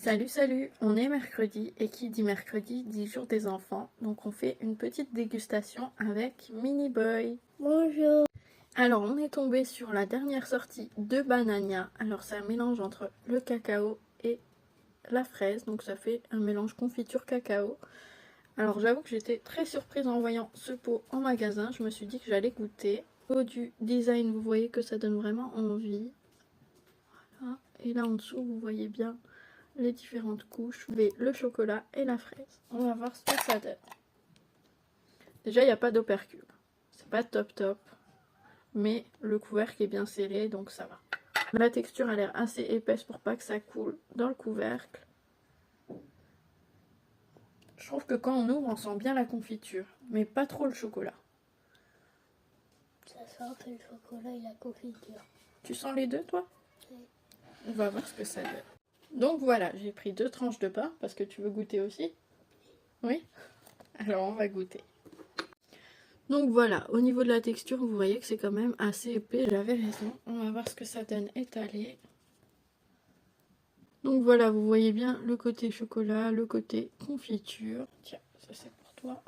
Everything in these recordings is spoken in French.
Salut, salut, on est mercredi et qui dit mercredi dit jour des enfants. Donc on fait une petite dégustation avec Mini Boy. Bonjour. Alors on est tombé sur la dernière sortie de Banania. Alors c'est un mélange entre le cacao et la fraise. Donc ça fait un mélange confiture cacao. Alors j'avoue que j'étais très surprise en voyant ce pot en magasin. Je me suis dit que j'allais goûter. Au niveau du design, vous voyez que ça donne vraiment envie. Voilà. Et là en dessous, vous voyez bien les différentes couches, le chocolat et la fraise. On va voir ce que ça donne. Déjà, il n'y a pas d'opercule. C'est pas top, mais le couvercle est bien serré, donc ça va. La texture a l'air assez épaisse pour pas que ça coule dans le couvercle. Je trouve que quand on ouvre, on sent bien la confiture, mais pas trop le chocolat. Ça sent un peu le chocolat et la confiture. Tu sens les deux, toi? Oui. On va voir ce que ça donne. Donc voilà, j'ai pris 2 tranches de pain, parce que tu veux goûter aussi? Oui? Alors on va goûter. Donc voilà, au niveau de la texture, vous voyez que c'est quand même assez épais, j'avais raison. On va voir ce que ça donne étalé. Donc voilà, vous voyez bien le côté chocolat, le côté confiture. Tiens, ça c'est pour toi.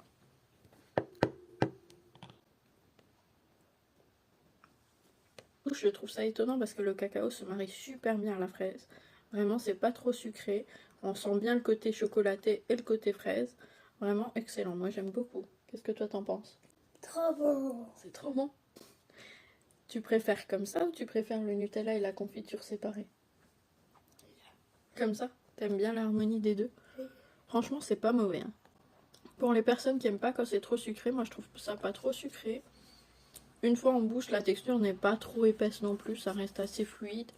Je trouve ça étonnant parce que le cacao se marie super bien à la fraise. Vraiment, c'est pas trop sucré. On sent bien le côté chocolaté et le côté fraise. Vraiment excellent, moi j'aime beaucoup. Qu'est-ce que toi t'en penses? Trop bon. C'est trop bon. Tu préfères comme ça ou tu préfères le Nutella et la confiture séparés? Comme ça? T'aimes bien l'harmonie des deux? Oui. Franchement, c'est pas mauvais. Hein. Pour les personnes qui aiment pas quand c'est trop sucré, moi je trouve ça pas trop sucré. Une fois en bouche, la texture n'est pas trop épaisse non plus, ça reste assez fluide.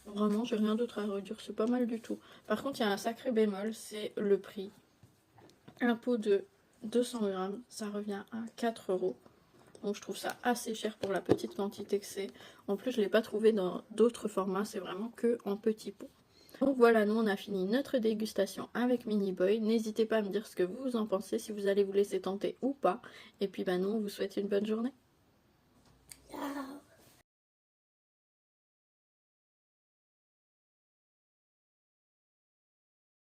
Vraiment, j'ai rien d'autre à redire, c'est pas mal du tout. Par contre, il y a un sacré bémol, c'est le prix. Un pot de 200 grammes, ça revient à 4 €. Donc je trouve ça assez cher pour la petite quantité que c'est. En plus, je ne l'ai pas trouvé dans d'autres formats, c'est vraiment que en petit pot. Donc voilà, nous on a fini notre dégustation avec Mini Boy. N'hésitez pas à me dire ce que vous en pensez, si vous allez vous laisser tenter ou pas. Et puis nous on vous souhaite une bonne journée.